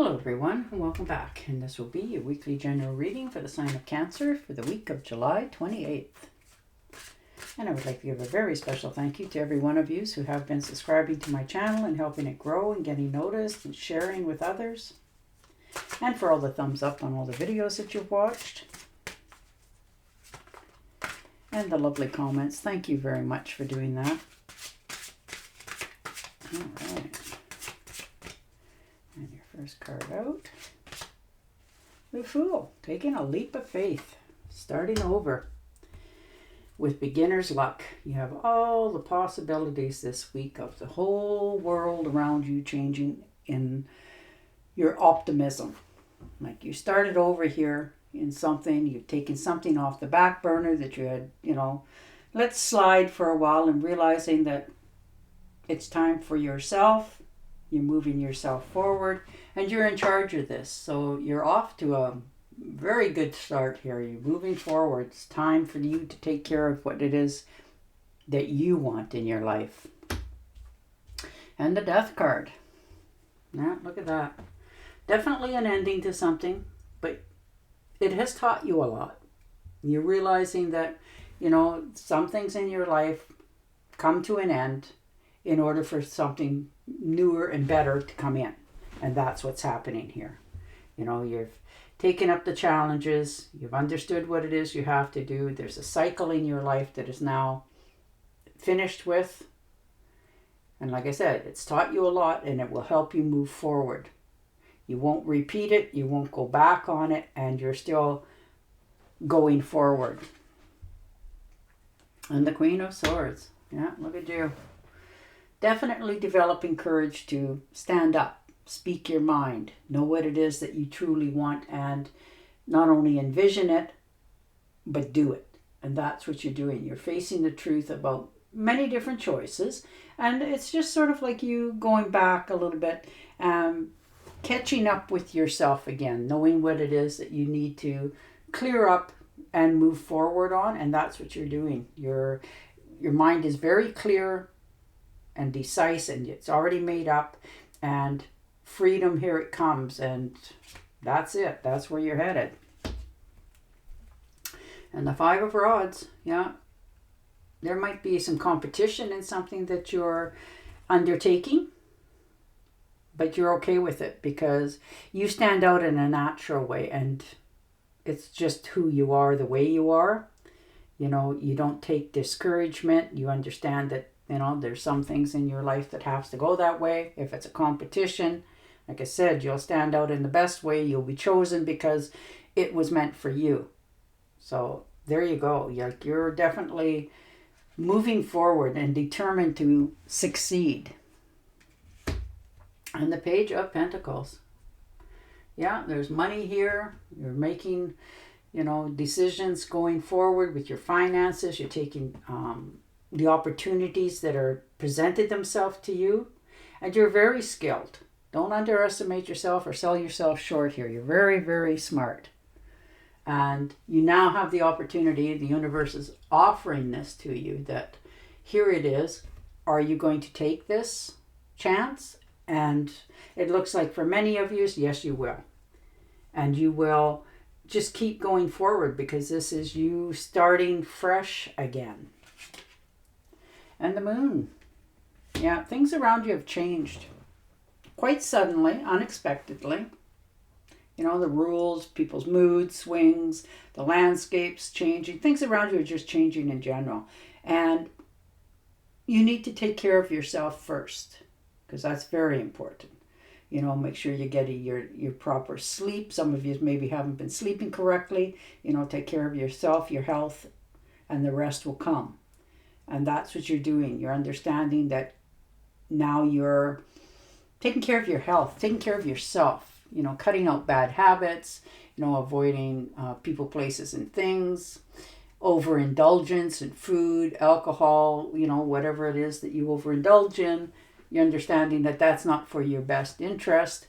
Hello everyone and welcome back, and this will be your weekly general reading for the sign of Cancer for the week of July 28th. And I would like to give a very special thank you to every one of you who have been subscribing to my channel and helping it grow and getting noticed and sharing with others. And for all the thumbs up on all the videos that you've watched. And the lovely comments. Thank you very much for doing that. All right. And your first card out. The Fool, taking a leap of faith, starting over. With beginner's luck, you have all the possibilities this week of the whole world around you changing in your optimism. Like you started over here in something, you've taken something off the back burner that you had, let slide for a while, and realizing that it's time for yourself. You're moving yourself forward and you're in charge of this. So you're off to a very good start here. You're moving forward. It's time for you to take care of what it is that you want in your life. And the Death card. Yeah, look at that. Definitely an ending to something, but it has taught you a lot. You're realizing that, some things in your life come to an end in order for something newer and better to come in. And that's what's happening here. You've taken up the challenges. You've understood what it is you have to do. There's a cycle in your life that is now finished with. And like I said, it's taught you a lot and it will help you move forward. You won't repeat it. You won't go back on it. And you're still going forward. And the Queen of Swords. Yeah, look at you. Definitely developing courage to stand up, speak your mind, know what it is that you truly want, and not only envision it, but do it. And that's what you're doing. You're facing the truth about many different choices. And it's just sort of like you going back a little bit, catching up with yourself again, knowing what it is that you need to clear up and move forward on. And that's what you're doing. Your mind is very clear and decisive, and it's already made up, and freedom, here it comes, and that's it. That's where you're headed. And the Five of Rods, yeah, there might be some competition in something that you're undertaking, but you're okay with it because you stand out in a natural way, and it's just who you are, the way you are. You don't take discouragement. You understand that there's some things in your life that has to go that way. If it's a competition, like I said, you'll stand out in the best way. You'll be chosen because it was meant for you. So there you go. You're definitely moving forward and determined to succeed. And the Page of Pentacles. Yeah, there's money here. You're making, decisions going forward with your finances. You're taking the opportunities that are presented themselves to you, and you're very skilled. Don't underestimate yourself or sell yourself short here. You're very, very smart, and you now have the opportunity. The universe is offering this to you, that here it is. Are you going to take this chance? And it looks like for many of you, yes, you will. And you will just keep going forward because this is you starting fresh again. And the Moon. Yeah, things around you have changed quite suddenly, unexpectedly. The rules, people's mood swings, the landscapes changing. Things around you are just changing in general. And you need to take care of yourself first, because that's very important. Make sure you're getting your proper sleep. Some of you maybe haven't been sleeping correctly. Take care of yourself, your health, and the rest will come. And that's what you're doing. You're understanding that now you're taking care of your health, taking care of yourself, cutting out bad habits, avoiding people, places, and things, overindulgence in food, alcohol, whatever it is that you overindulge in. You're understanding that that's not for your best interest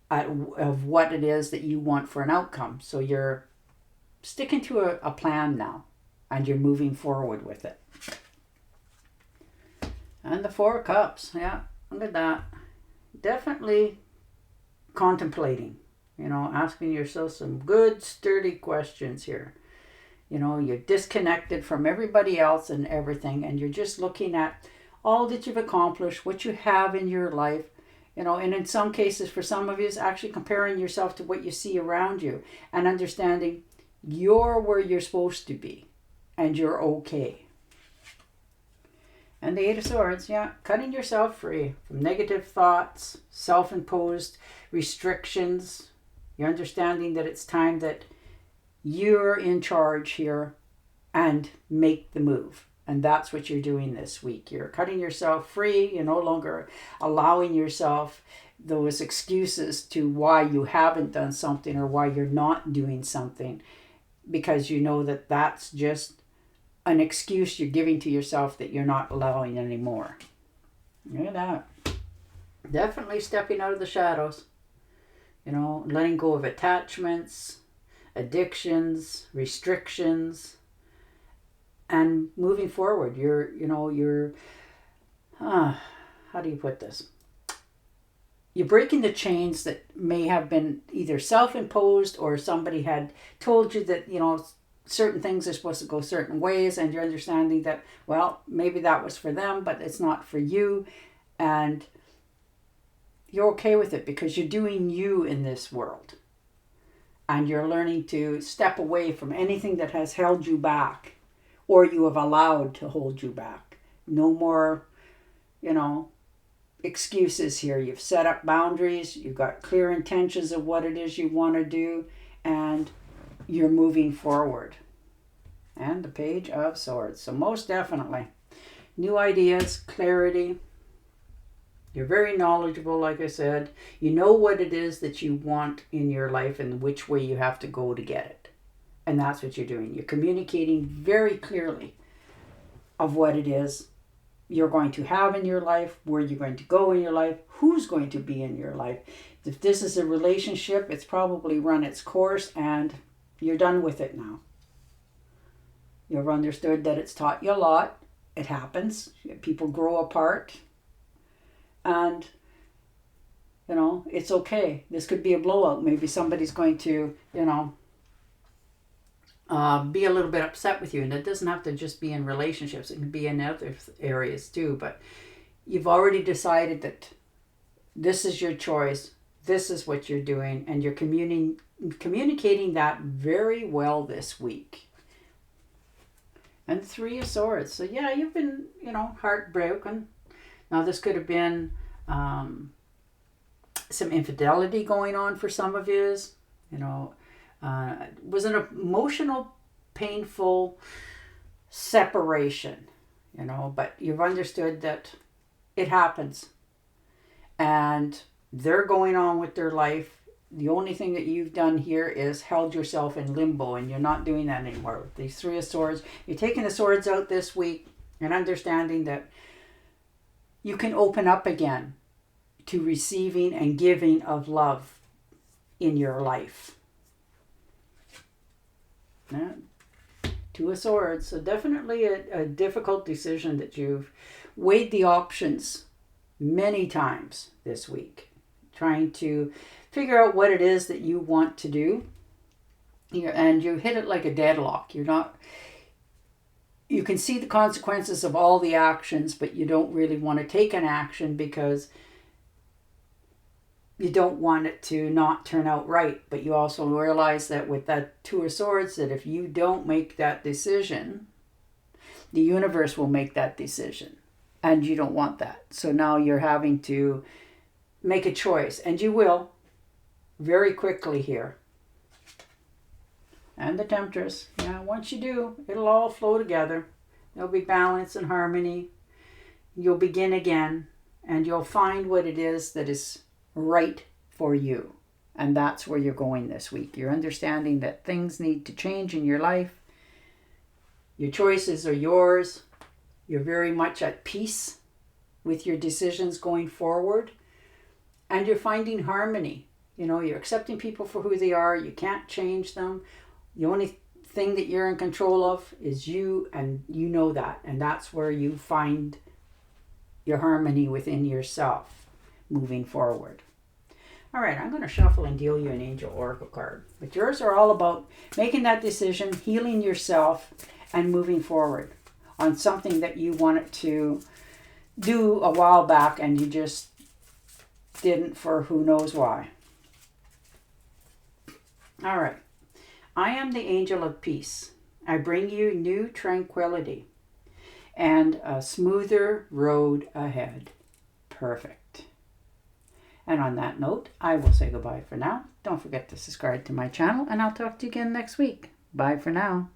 of what it is that you want for an outcome. So you're sticking to a plan now, and you're moving forward with it. And the Four of Cups. Yeah, look at that. Definitely contemplating, asking yourself some good, sturdy questions here. You're disconnected from everybody else and everything, and you're just looking at all that you've accomplished, what you have in your life, and in some cases, for some of you, it's actually comparing yourself to what you see around you and understanding you're where you're supposed to be and you're okay. And the Eight of Swords, cutting yourself free from negative thoughts, self-imposed restrictions. You're understanding that it's time that you're in charge here and make the move. And that's what you're doing this week. You're cutting yourself free. You're no longer allowing yourself those excuses to why you haven't done something or why you're not doing something, because you know that that's just an excuse you're giving to yourself that you're not allowing anymore. Look at that. Definitely stepping out of the shadows. Letting go of attachments, addictions, restrictions, and moving forward. How do you put this? You're breaking the chains that may have been either self-imposed or somebody had told you that, certain things are supposed to go certain ways, and you're understanding that, well, maybe that was for them, but it's not for you. And you're okay with it because you're doing you in this world. And you're learning to step away from anything that has held you back or you have allowed to hold you back. No more, excuses here. You've set up boundaries. You've got clear intentions of what it is you want to do, and you're moving forward. And the Page of Swords. So most definitely, new ideas, clarity. You're very knowledgeable, like I said. You know what it is that you want in your life and which way you have to go to get it. And that's what you're doing. You're communicating very clearly of what it is you're going to have in your life, where you're going to go in your life, who's going to be in your life. If this is a relationship, it's probably run its course and you're done with it now. You've understood that it's taught you a lot. It happens. People grow apart. And, it's okay. This could be a blowout. Maybe somebody's going to, be a little bit upset with you. And it doesn't have to just be in relationships. It can be in other areas too. But you've already decided that this is your choice. This is what you're doing. And you're communicating that very well this week. And the Three of Swords. So you've been, heartbroken. Now this could have been some infidelity going on for some of you. It was an emotional, painful separation, but you've understood that it happens. And they're going on with their life. The only thing that you've done here is held yourself in limbo, and you're not doing that anymore. With these Three of Swords, you're taking the swords out this week and understanding that you can open up again to receiving and giving of love in your life. Two of Swords. So definitely a difficult decision that you've weighed the options many times this week, trying to figure out what it is that you want to do. And you hit it like a deadlock. You can see the consequences of all the actions, but you don't really want to take an action because you don't want it to not turn out right. But you also realize that with that Two of Swords, that if you don't make that decision, the universe will make that decision. And you don't want that. So now you're having to make a choice. And you will very quickly here. And the Temptress. Once you do, it'll all flow together. There'll be balance and harmony. You'll begin again. And you'll find what it is that is right for you. And that's where you're going this week. You're understanding that things need to change in your life. Your choices are yours. You're very much at peace with your decisions going forward. And you're finding harmony. You're accepting people for who they are. You can't change them. The only thing that you're in control of is you, and you know that. And that's where you find your harmony within yourself moving forward. All right, I'm going to shuffle and deal you an angel oracle card. But yours are all about making that decision, healing yourself, and moving forward on something that you wanted to do a while back and you just didn't for who knows why. All right. I am the angel of peace. I bring you new tranquility and a smoother road ahead. Perfect. And on that note, I will say goodbye for now. Don't forget to subscribe to my channel, and I'll talk to you again next week. Bye for now.